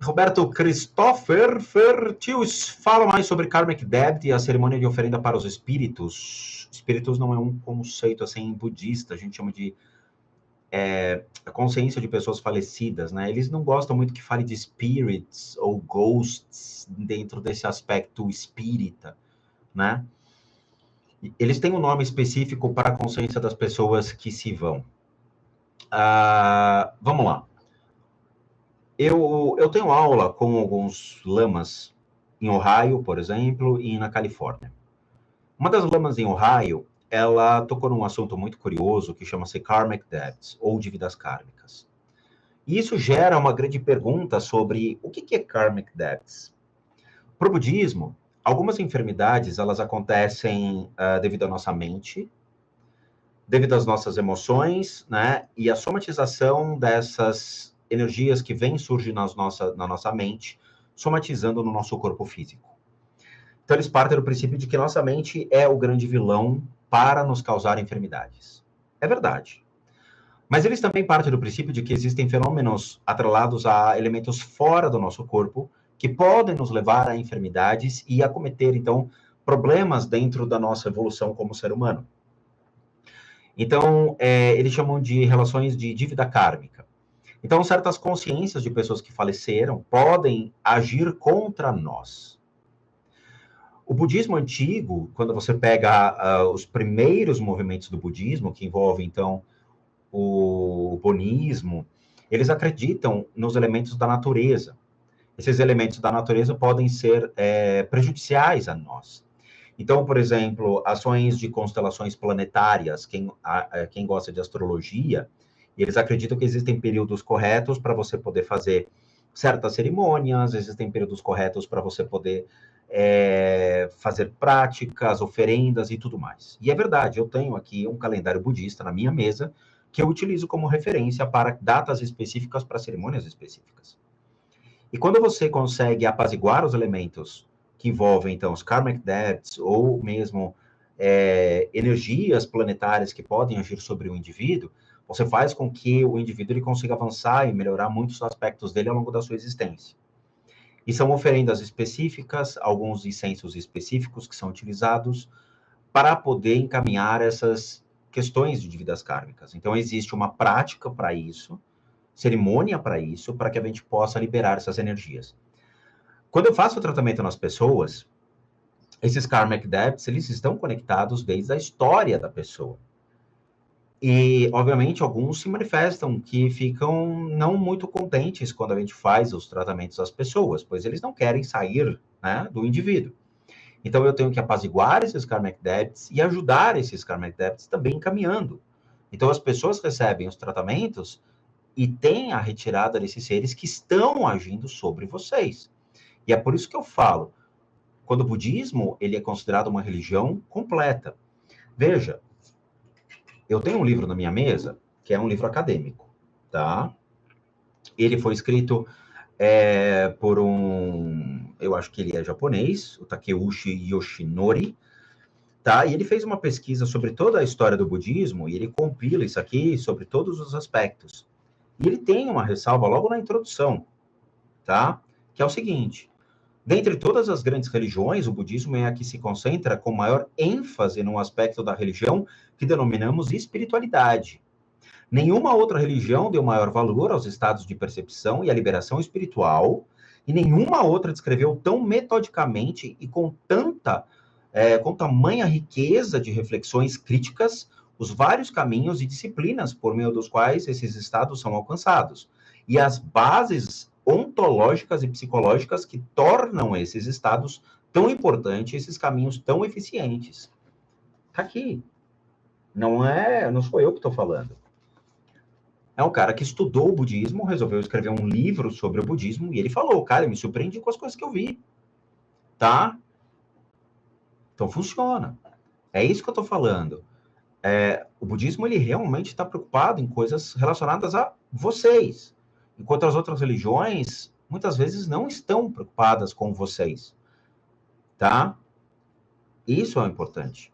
Roberto Christopher Fertius fala mais sobre Karmic Debt e a cerimônia de oferenda para os espíritos. Espíritos não é um conceito assim budista, a gente chama de a consciência de pessoas falecidas, né? Eles não gostam muito que fale de spirits ou ghosts dentro desse aspecto espírita, né? Eles têm um nome específico para a consciência das pessoas que se vão. Vamos lá. Eu tenho aula com alguns lamas em Ohio, por exemplo, e na Califórnia. Uma das lamas em Ohio, ela tocou num assunto muito curioso que chama-se Karmic Debts, ou dívidas kármicas. E isso gera uma grande pergunta sobre o que é Karmic Debts. Para o budismo, algumas enfermidades, elas acontecem devido à nossa mente, devido às nossas emoções, né? E a somatização dessas energias que vêm surgir na nossa mente, somatizando no nosso corpo físico. Então, eles partem do princípio de que nossa mente é o grande vilão para nos causar enfermidades. É verdade. Mas eles também partem do princípio de que existem fenômenos atrelados a elementos fora do nosso corpo que podem nos levar a enfermidades e a cometer, então, problemas dentro da nossa evolução como ser humano. Então, eles chamam de relações de dívida kármica. Então, certas consciências de pessoas que faleceram podem agir contra nós. O budismo antigo, quando você pega os primeiros movimentos do budismo, que envolvem, então, o bonismo, eles acreditam nos elementos da natureza. Esses elementos da natureza podem ser prejudiciais a nós. Então, por exemplo, ações de constelações planetárias, quem gosta de astrologia, eles acreditam que existem períodos corretos para você poder fazer certas cerimônias, existem períodos corretos para você poder fazer práticas, oferendas e tudo mais. E é verdade, eu tenho aqui um calendário budista na minha mesa, que eu utilizo como referência para datas específicas, para cerimônias específicas. E quando você consegue apaziguar os elementos que envolvem, então, os karmic debts, ou mesmo energias planetárias que podem agir sobre o indivíduo, você faz com que o indivíduo ele consiga avançar e melhorar muitos aspectos dele ao longo da sua existência. E são oferendas específicas, alguns incensos específicos que são utilizados para poder encaminhar essas questões de dívidas kármicas. Então, existe uma prática para isso, cerimônia para isso, para que a gente possa liberar essas energias. Quando eu faço o tratamento nas pessoas, esses karmic debts, eles estão conectados desde a história da pessoa. E, obviamente, alguns se manifestam que ficam não muito contentes quando a gente faz os tratamentos às pessoas, pois eles não querem sair, né, do indivíduo. Então, eu tenho que apaziguar esses karmic debts e ajudar esses karmic debts também encaminhando. Então, as pessoas recebem os tratamentos e têm a retirada desses seres que estão agindo sobre vocês. E é por isso que eu falo, quando o budismo ele é considerado uma religião completa. Veja, eu tenho um livro na minha mesa, que é um livro acadêmico, tá? Ele foi escrito por eu acho que ele é japonês, o Takeuchi Yoshinori, tá? E ele fez uma pesquisa sobre toda a história do budismo, e ele compila isso aqui sobre todos os aspectos. E ele tem uma ressalva logo na introdução, tá? Que é o seguinte: dentre todas as grandes religiões, o budismo é a que se concentra com maior ênfase num aspecto da religião que denominamos espiritualidade. Nenhuma outra religião deu maior valor aos estados de percepção e à liberação espiritual, e nenhuma outra descreveu tão metodicamente e com tamanha riqueza de reflexões críticas os vários caminhos e disciplinas por meio dos quais esses estados são alcançados, e as bases ontológicas e psicológicas que tornam esses estados tão importantes, esses caminhos tão eficientes. Está aqui. Não sou eu que estou falando. É um cara que estudou o budismo, resolveu escrever um livro sobre o budismo, e ele falou, cara, eu me surpreendi com as coisas que eu vi. Tá? Então funciona. É isso que eu estou falando. O budismo, ele realmente está preocupado em coisas relacionadas a vocês. Enquanto as outras religiões, muitas vezes, não estão preocupadas com vocês. Tá? Isso é importante.